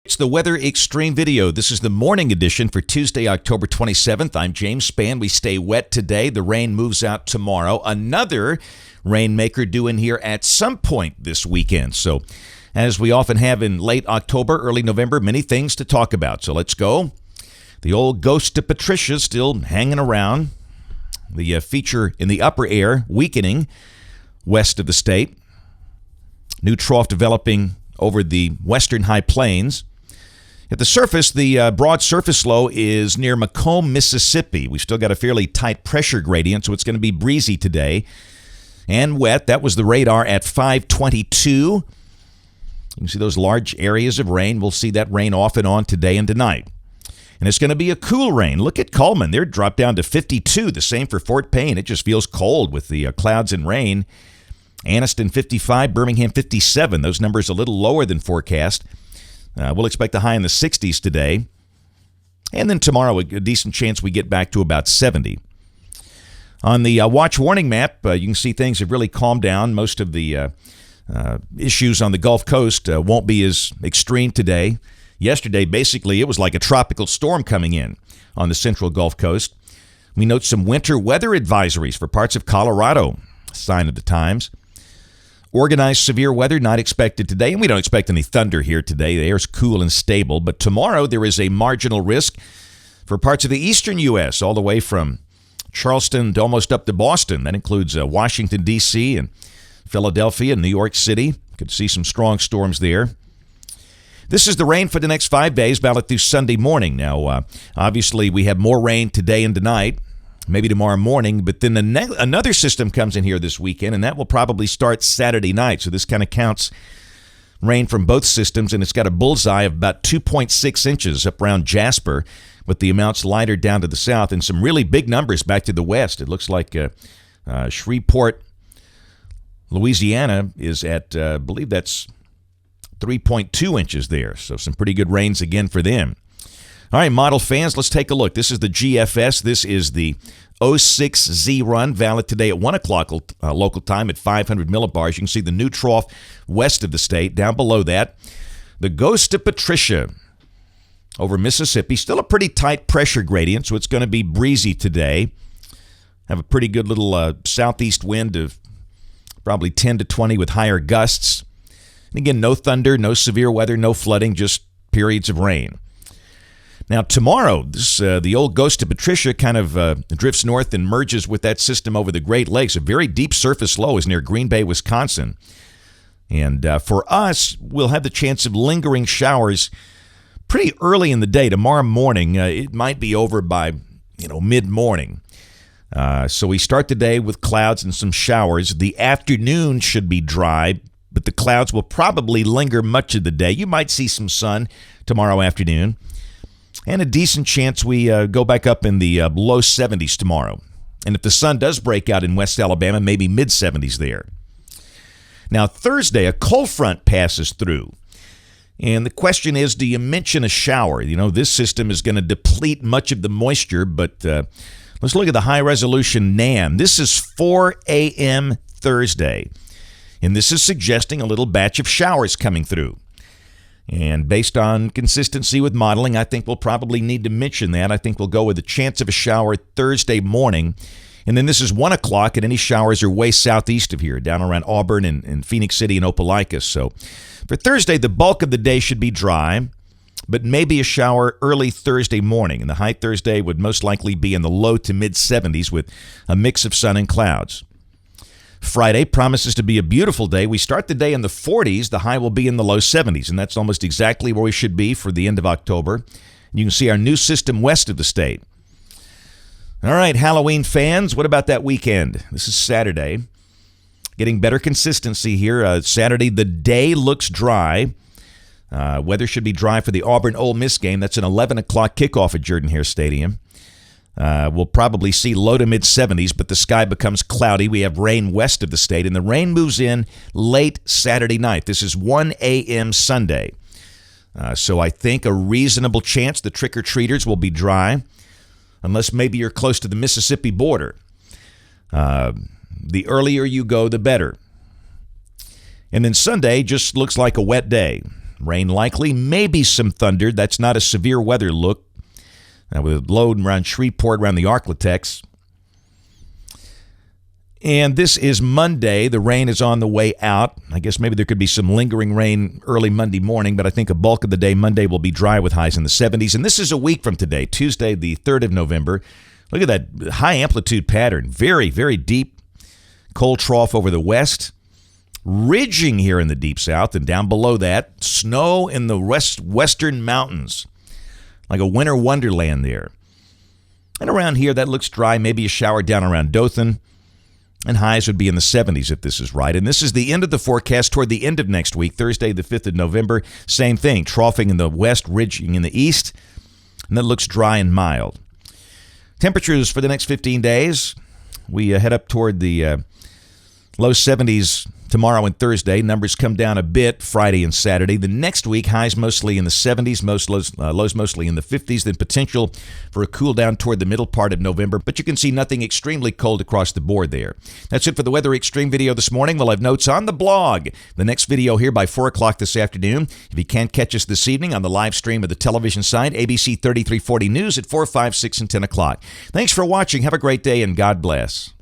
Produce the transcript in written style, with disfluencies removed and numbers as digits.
It's the Weather Xtreme video. This is the morning edition for Tuesday, October 27th. I'm James Spann. We stay wet today. The rain moves out tomorrow. Another rainmaker due in here at some point this weekend. So, as we often have in late October, early November, many things to talk about. So let's go. The old ghost of Patricia still hanging around. The feature in the upper air weakening west of the state. New trough developing over the western high plains. At the surface, the broad surface low is near Macomb, Mississippi. We've still got a fairly tight pressure gradient, so it's going to be breezy today and wet. That was the radar at 522. You can see those large areas of rain. We'll see that rain off and on today and tonight. And it's going to be a cool rain. Look at Coleman. They're dropped down to 52. The same for Fort Payne. It just feels cold with the clouds and rain. Anniston 55, Birmingham 57. Those numbers a little lower than forecast. We'll expect a high in the 60s today. And then tomorrow, a decent chance we get back to about 70. On the watch warning map, you can see things have really calmed down. Most of the issues on the Gulf Coast won't be as extreme today. Yesterday, basically, it was like a tropical storm coming in on the central Gulf Coast. We note some winter weather advisories for parts of Colorado, sign of the times. Organized severe weather not expected today, and we don't expect any thunder here today. The air's cool and stable, but tomorrow there is a marginal risk for parts of the eastern U.S., all the way from Charleston to almost up to Boston. That includes Washington, D.C., and Philadelphia, New York City. Could see some strong storms there. This is the rain for the next 5 days, valid through Sunday morning. Now, obviously, we have more rain today and tonight. Maybe tomorrow morning, but then another system comes in here this weekend, and that will probably start Saturday night. So this kind of counts rain from both systems, and it's got a bullseye of about 2.6 inches up around Jasper, with the amounts lighter down to the south, and some really big numbers back to the west. It looks like Shreveport, Louisiana is at, I believe that's 3.2 inches there. So some pretty good rains again for them. All right, model fans, let's take a look. This is the GFS. This is the 06Z run, valid today at 1 o'clock local time at 500 millibars. You can see the new trough west of the state. Down below that, the ghost of Patricia over Mississippi. Still a pretty tight pressure gradient, so it's going to be breezy today. Have a pretty good little southeast wind of probably 10 to 20 with higher gusts. And again, no thunder, no severe weather, no flooding, just periods of rain. Now, tomorrow, the old ghost of Patricia kind of drifts north and merges with that system over the Great Lakes. A very deep surface low is near Green Bay, Wisconsin. And for us, we'll have the chance of lingering showers pretty early in the day. Tomorrow morning, it might be over by, mid-morning. So we start the day with clouds and some showers. The afternoon should be dry, but the clouds will probably linger much of the day. You might see some sun tomorrow afternoon. And a decent chance we go back up in the low 70s tomorrow. And if the sun does break out in West Alabama, maybe mid-70s there. Now, Thursday, a cold front passes through. And the question is, do you mention a shower? This system is going to deplete much of the moisture, but let's look at the high-resolution NAM. This is 4 a.m. Thursday. And this is suggesting a little batch of showers coming through. And based on consistency with modeling, I think we'll probably need to mention that. I think we'll go with a chance of a shower Thursday morning. And then this is 1 o'clock, and any showers are way southeast of here, down around Auburn and Phoenix City and Opelika. So for Thursday, the bulk of the day should be dry, but maybe a shower early Thursday morning. And the high Thursday would most likely be in the low to mid-70s with a mix of sun and clouds. Friday promises to be a beautiful day. We start the day in the 40s. The high will be in the low 70s, and that's almost exactly where we should be for the end of October. You can see our new system west of the state. All right, Halloween fans, what about that weekend? This is Saturday. Getting better consistency here. Saturday, the day looks dry. Weather should be dry for the Auburn-Ole Miss game. That's an 11 o'clock kickoff at Jordan-Hare Stadium. We'll probably see low to mid-70s, but the sky becomes cloudy. We have rain west of the state, and the rain moves in late Saturday night. This is 1 a.m. Sunday. So I think a reasonable chance the trick-or-treaters will be dry, unless maybe you're close to the Mississippi border. The earlier you go, the better. And then Sunday just looks like a wet day. Rain likely, maybe some thunder. That's not a severe weather look. With a low around Shreveport, around the Arklatex. And this is Monday. The rain is on the way out. I guess maybe there could be some lingering rain early Monday morning, but I think a bulk of the day Monday will be dry with highs in the 70s. And this is a week from today, Tuesday, the 3rd of November. Look at that high amplitude pattern. Very, very deep cold trough over the west. Ridging here in the deep south, and down below that, snow in the western mountains. Like a winter wonderland there. And around here, that looks dry. Maybe a shower down around Dothan. And highs would be in the 70s if this is right. And this is the end of the forecast toward the end of next week, Thursday, the 5th of November. Same thing, troughing in the west, ridging in the east. And that looks dry and mild. Temperatures for the next 15 days. We head up toward the low 70s tomorrow and Thursday. Numbers come down a bit Friday and Saturday. The next week, highs mostly in the 70s, lows mostly in the 50s, then potential for a cool down toward the middle part of November. But you can see nothing extremely cold across the board there. That's it for the Weather Xtreme video this morning. We'll have notes on the blog. The next video here by 4 o'clock this afternoon. If you can't catch us this evening on the live stream of the television side, ABC 3340 News at 4, 5, 6, and 10 o'clock. Thanks for watching. Have a great day, and God bless.